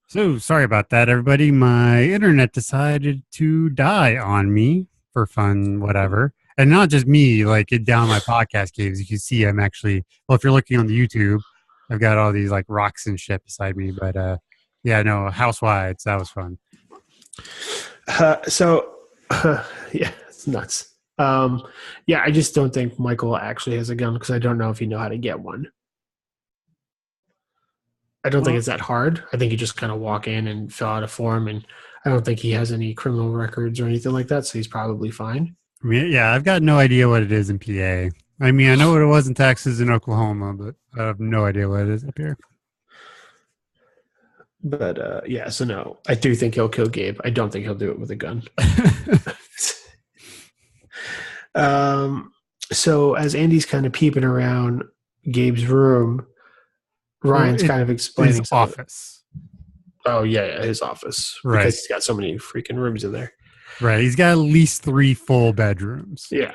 So sorry about that, everybody. My internet decided to die on me for fun, whatever. And not just me, like it down my podcast caves. You can see I'm actually, well, if you're looking on the YouTube, I've got all these like rocks and shit beside me. But yeah, no, housewives, that was fun. So, yeah, it's nuts. Yeah, I just don't think Michael actually has a gun because I don't know if he know how to get one. I don't think Well, it's that hard. I think you just kind of walk in and fill out a form, and I don't think he has any criminal records or anything like that, so he's probably fine. I mean, yeah, I've got no idea what it is in PA. I mean, I know what it was in Texas and Oklahoma, but I have no idea what it is up here. But yeah, so no, I do think he'll kill Gabe. I don't think he'll do it with a gun. um, so as Andy's kind of peeping around Gabe's room, Well, Ryan's it kind of his explaining something. office. Oh yeah, his office Right. because he's got so many freaking rooms in there. Right. He's got at least 3 full bedrooms. Yeah,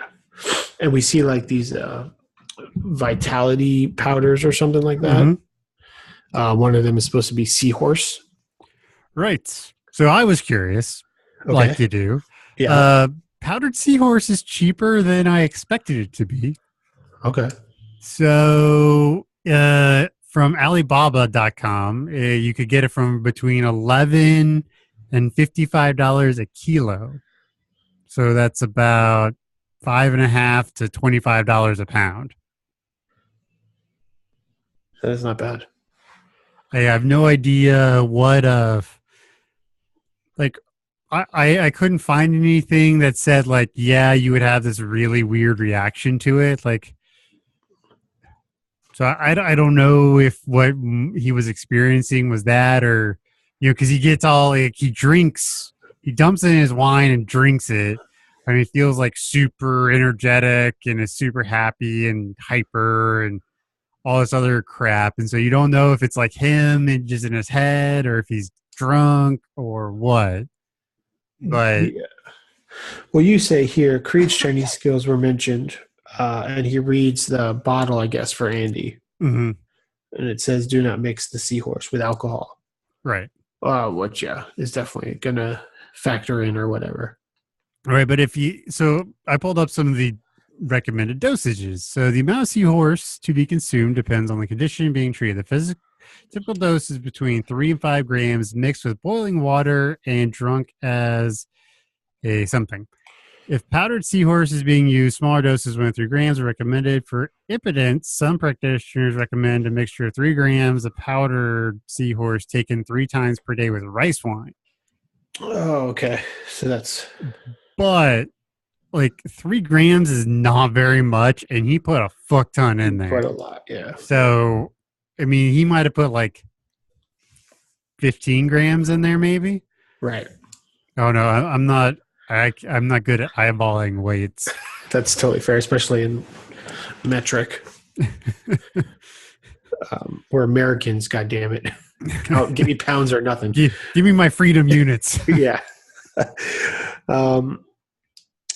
and we see like these vitality powders or something like that. One of them is supposed to be seahorse. Right. So I was curious, like you do. Yeah. Powdered seahorse is cheaper than I expected it to be. Okay. So from Alibaba.com, you could get it from between $11 and $55 a kilo. So that's about $5.50 to $25 a pound. That is not bad. I have no idea what like I couldn't find anything that said like, yeah, you would have this really weird reaction to it. Like, so I don't know if what he was experiencing was that, or, you know, cause he gets all like, he dumps in his wine and drinks it. I mean, he feels like super energetic and is super happy and hyper and all this other crap. And so you don't know if it's like him and just in his head or if he's drunk or what. But yeah. Well, you say here Creed's Chinese skills were mentioned, and he reads the bottle, I guess, for Andy, mm-hmm. and it says, "Do not mix the seahorse with alcohol." Right. Which yeah is definitely gonna factor in or whatever. Right. But so I pulled up some of the recommended dosages. So the amount of seahorse to be consumed depends on the condition being treated. The typical dose is between 3 and 5 grams mixed with boiling water and drunk as a something. If powdered seahorse is being used, smaller doses, 1 to 3 grams, are recommended. For impotence, some practitioners recommend a mixture of 3 grams of powdered seahorse taken 3 times per day with rice wine. Oh, okay. So that's. But like 3 grams is not very much, and he put a fuck ton in there. Quite a lot, yeah. So, I mean, he might have put like 15 grams in there, maybe. Right. Oh no, I'm not. I'm not good at eyeballing weights. That's totally fair, especially in metric. We're Americans, God damn it! Give me pounds or nothing. Give me my freedom units. Yeah.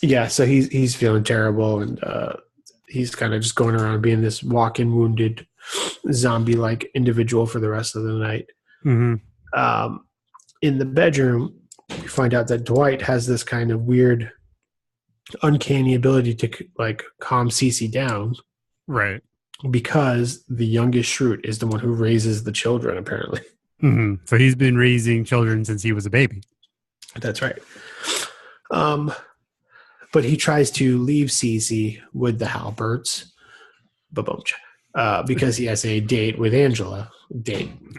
Yeah. So he's feeling terrible, and he's kind of just going around being this walking wounded zombie-like individual for the rest of the night. Mm-hmm. In the bedroom, you find out that Dwight has this kind of weird, uncanny ability to like calm Cece down, right? Because the youngest Shroot is the one who raises the children, apparently. Mm-hmm. So he's been raising children since he was a baby. That's right. But he tries to leave Cece with the Halberts, because he has a date with Angela.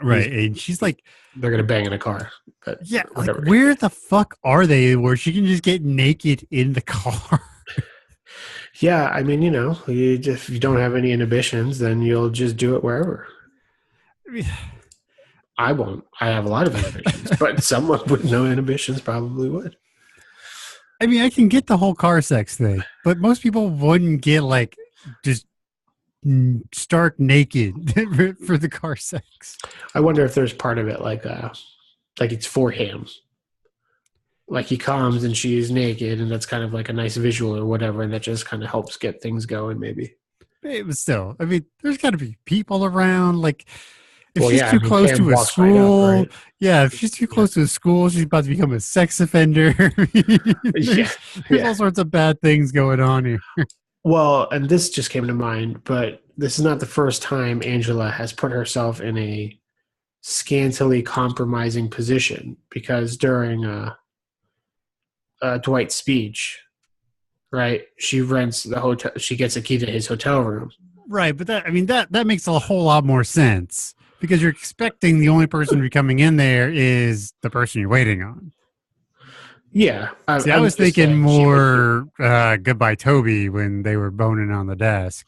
Right? And she's like, they're gonna bang in a car. But yeah, like, where the fuck are they? Where she can just get naked in the car? Yeah, I mean, if you don't have any inhibitions, then you'll just do it wherever. I won't. I have a lot of inhibitions, but someone with no inhibitions probably would. I mean, I can get the whole car sex thing, but most people wouldn't get like just stark naked for the car sex. I wonder if there's part of it like it's for him. Like he comes and she's naked, and that's kind of like a nice visual or whatever, and that just kind of helps get things going, maybe. But still, I mean, there's got to be people around. Like, If Well, she's yeah, I too mean, close Pam to a walks right up, school, right? yeah, if she's too Yeah. close to a school, she's about to become a sex offender. Yeah. There's all Yeah. sorts of bad things going on here. Well, and this just came to mind, but this is not the first time Angela has put herself in a scantily compromising position because during Dwight's speech, right, she rents the hotel, she gets a key to his hotel room. Right, but that makes a whole lot more sense because you're expecting the only person to be coming in there is the person you're waiting on. Yeah, See, I I'm was just thinking saying she would do. more Goodbye Toby when they were boning on the desk.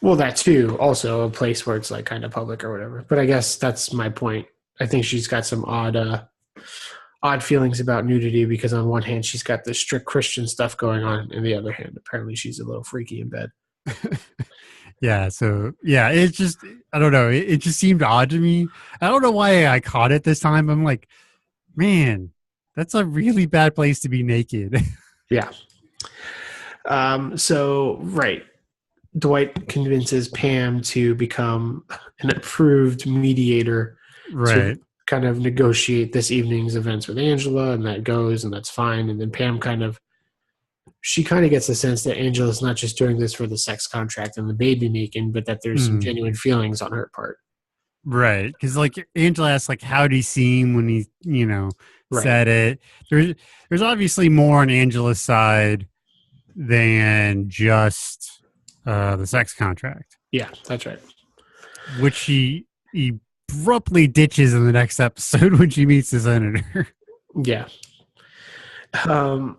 Well, that too. Also, a place where it's like kind of public or whatever. But I guess that's my point. I think she's got some odd feelings about nudity because on one hand she's got this strict Christian stuff going on, and the other hand, apparently she's a little freaky in bed. Yeah, so yeah, it's just I don't know. It just seemed odd to me. I don't know why I caught it this time. I'm like, man, that's a really bad place to be naked. Yeah. So right, Dwight convinces Pam to become an approved mediator to Right. kind of negotiate this evening's events with Angela, and that goes, and that's fine. And then Pam she kind of gets the sense that Angela's not just doing this for the sex contract and the baby making, but that there's some Mm, genuine feelings on her part. right. Because like Angela asked, like, how would he seem when he, Right. said it? There's obviously more on Angela's side than just the sex contract, Yeah, that's right. which he abruptly ditches in the next episode when she meets the senator. Yeah. Um,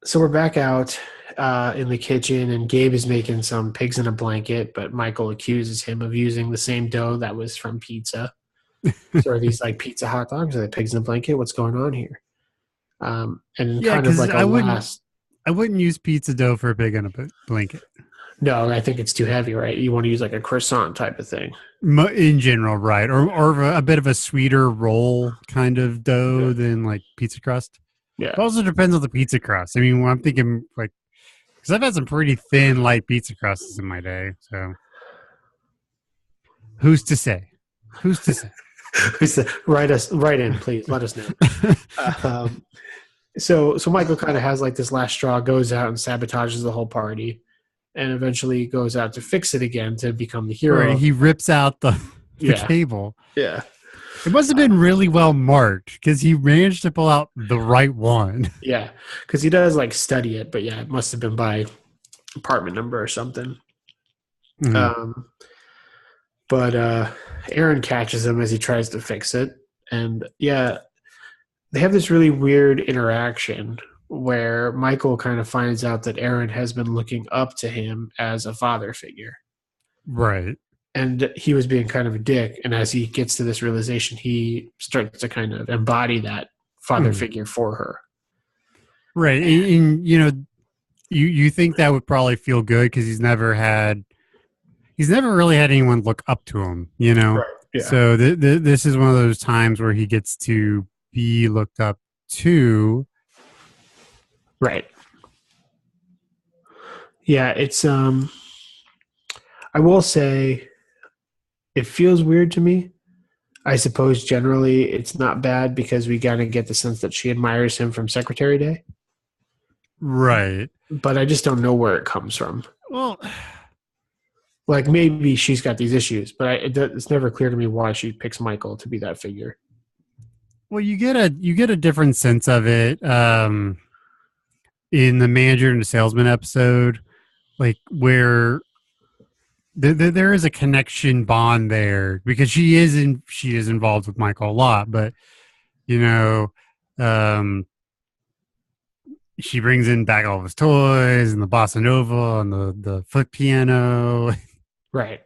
so we're back out in the kitchen, and Gabe is making some pigs in a blanket, but Michael accuses him of using the same dough that was from pizza. So are these like pizza hot dogs? Are they pigs in a blanket? What's going on here? And Yeah, kind of because like a last. I wouldn't use pizza dough for a pig on a blanket. No, I think it's too heavy, right? You want to use like a croissant type of thing. In general, right? Or a bit of a sweeter roll kind of dough Yeah. than like pizza crust. Yeah. It also depends on the pizza crust. I mean, when I'm thinking like, because I've had some pretty thin, light pizza crusts in my day. So who's to say? Who's to say? Write in, please. Let us know. So Michael kind of has like this last straw, goes out and sabotages the whole party, and eventually goes out to fix it again to become the hero. Right, he rips out the Yeah. cable. Yeah. It must have been really well marked because he managed to pull out the right one. Yeah. Because he does like study it, but yeah, it must have been by apartment number or something. Mm. But Aaron catches him as he tries to fix it. And yeah, they have this really weird interaction where Michael kind of finds out that Aaron has been looking up to him as a father figure. Right. And he was being kind of a dick. And as he gets to this realization, he starts to kind of embody that father figure for her. Right. And you think that would probably feel good because he's never really had anyone look up to him, Right. Yeah. So this is one of those times where he gets to be looked up to. Right. Yeah, it's I will say it feels weird to me. I suppose generally it's not bad because we kind of get the sense that she admires him from Secretary Day. Right. But I just don't know where it comes from. Well, like maybe she's got these issues, but it's never clear to me why she picks Michael to be that figure. well, you get a different sense of it in the manager and the salesman episode, like where there is a connection bond there because she is involved with Michael a lot, but um, she brings in back all of his toys and the bossa nova and the foot piano. Right.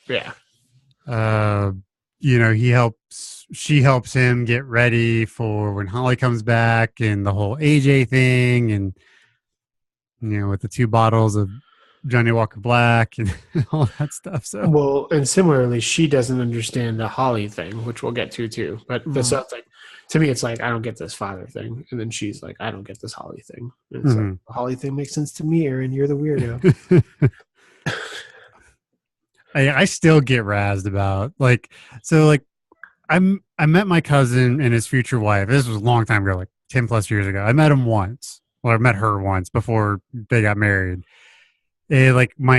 Yeah. She helps him get ready for when Holly comes back and the whole AJ thing, and with the 2 bottles of Johnny Walker Black and all that stuff. So Well, and similarly, she doesn't understand the Holly thing, which we'll get to too. But that's like, to me, it's like I don't get this father thing, and then she's like, I don't get this Holly thing. And it's like the Holly thing makes sense to me, Aaron. You're the weirdo. I still get razzed about like I met my cousin and his future wife. This was a long time ago, like 10 plus years ago. I met him once. Well, I met her once before they got married. And like my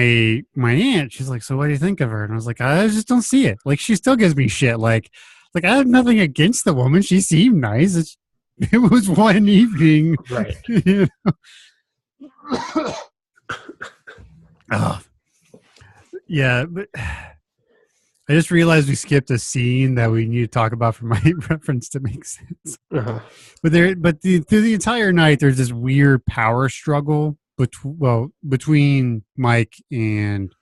aunt, she's like, "So what do you think of her?" And I was like, "I just don't see it. Like she still gives me shit. Like I have nothing against the woman. She seemed nice. It was one evening, Right. you know? Oh, yeah, but I just realized we skipped a scene that we need to talk about for my reference to make sense. Uh-huh. But through the entire night, there's this weird power struggle between Mike and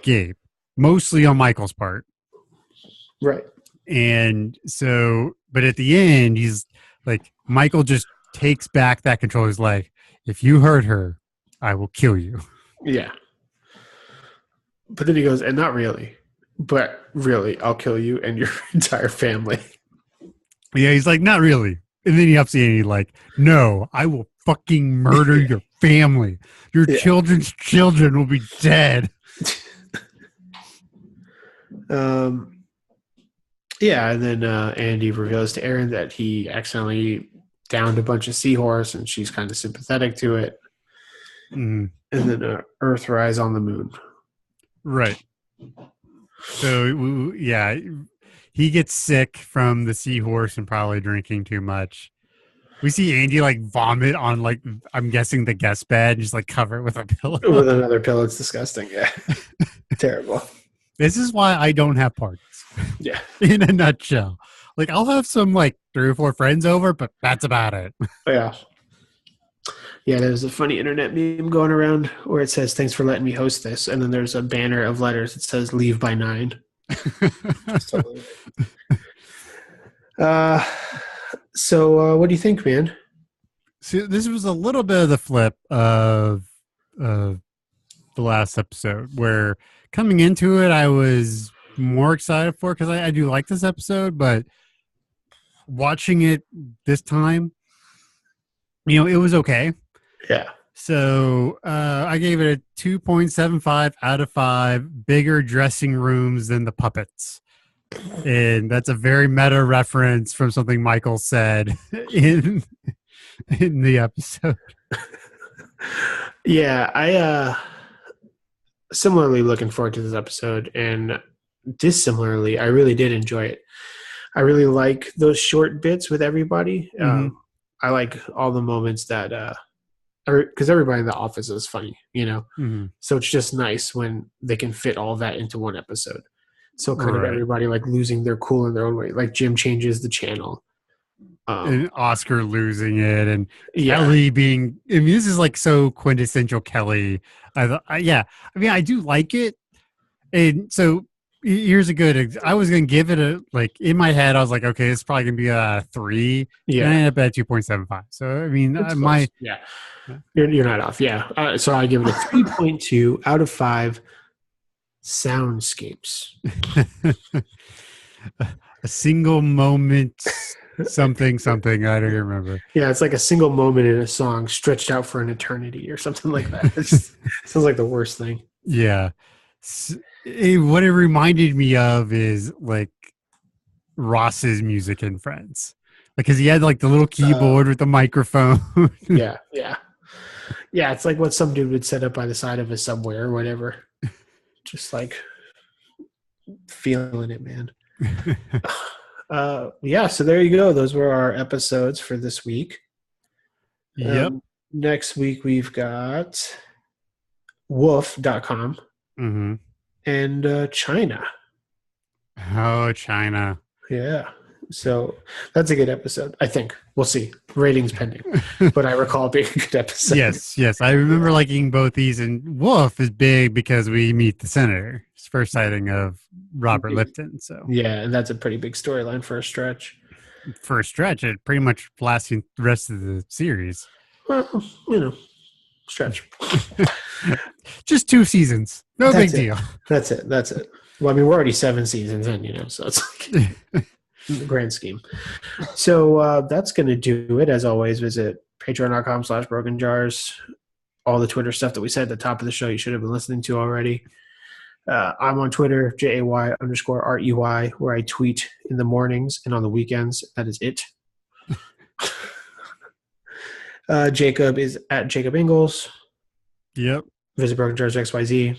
Gabe, mostly on Michael's part. Right. And so, but at the end, he's like, Michael just takes back that control. He's like, if you hurt her, I will kill you. Yeah. But then he goes, and not really, but really, I'll kill you and your entire family. Yeah, he's like, not really. And then he ups the ante, like, no, I will fucking murder your family. Your children's children will be dead. Yeah, and then Andy reveals to Aaron that he accidentally downed a bunch of seahorse, and she's kind of sympathetic to it. Mm. And then Earthrise on the moon. Right. So, yeah, he gets sick from the seahorse and probably drinking too much. We see Andy like vomit on like, I'm guessing the guest bed, and just like cover it with a pillow. With another pillow. It's disgusting. Yeah. Terrible. This is why I don't have parties. Yeah. In a nutshell. Like I'll have some like 3 or 4 friends over, but that's about it. Yeah. Yeah, there's a funny internet meme going around where it says, "Thanks for letting me host this." And then there's a banner of letters that says, "Leave by 9." So what do you think, man? See, this was a little bit of the flip of the last episode, where coming into it, I was more excited for, because I do like this episode, but watching it this time, you know, it was okay. Yeah. So I gave it a 2.75 out of 5. Bigger dressing rooms than the puppets. And that's a very meta reference from something Michael said in the episode. Yeah, I similarly looking forward to this episode, and dissimilarly, I really did enjoy it. I really like those short bits with everybody. Mm-hmm. I like all the moments that because everybody in the office is funny, you know. Mm-hmm. So it's just nice when they can fit all that into one episode. So kind of Right. everybody like losing their cool in their own way. Like Jim changes the channel. And Oscar losing it, and Kelly being, I mean, this is like so quintessential Kelly. I mean, I do like it. And so here's a good, I was going to give it a, like in my head, I was like, okay, it's probably going to be a 3. Yeah. And I ended up at 2.75. So, I mean, you're not off. Yeah. So I give it a 3.2 out of 5 soundscapes. A single moment, something, I don't remember. Yeah, it's like a single moment in a song stretched out for an eternity or something like that. It just sounds like the worst thing. Yeah. What it reminded me of is like Ross's music in Friends, because he had like the little keyboard with the microphone. Yeah. It's like what some dude would set up by the side of a subway or whatever. Just like feeling it, man. So there you go. Those were our episodes for this week. Yep. Next week we've got woof.com and China. Oh, China. Yeah. So that's a good episode, I think. We'll see. Ratings pending. But I recall it being a good episode. Yes. I remember liking both these, and Wolf is big because we meet the senator. It's first sighting of Robert Lipton. So yeah, and that's a pretty big storyline for a stretch. It pretty much lasting the rest of the series. Well, you know, stretch. Just 2 seasons. No big deal. That's it. Well, I mean, we're already 7 seasons in, you know, so it's like in the grand scheme. So that's going to do it. As always, visit patreon.com/brokenjars. All the Twitter stuff that we said at the top of the show, you should have been listening to already. I'm on Twitter, JAY_REY, where I tweet in the mornings and on the weekends. That is it. Jacob is at Jacob Ingalls. Yep. Visit Broken Jars XYZ.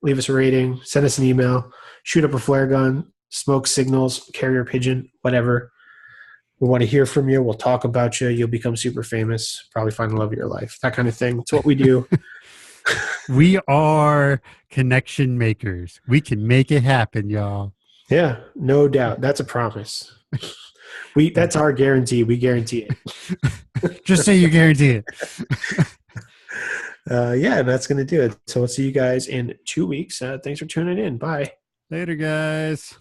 Leave us a rating. Send us an email. Shoot up a flare gun. Smoke signals. Carrier pigeon. Whatever. We want to hear from you. We'll talk about you. You'll become super famous. Probably find the love of your life. That kind of thing. It's what we do. We are connection makers. We can make it happen, y'all. Yeah, no doubt. That's a promise. That's our guarantee. We guarantee it. Just say you guarantee it. Yeah, that's going to do it. So we'll see you guys in 2 weeks. Thanks for tuning in. Bye. Later, guys.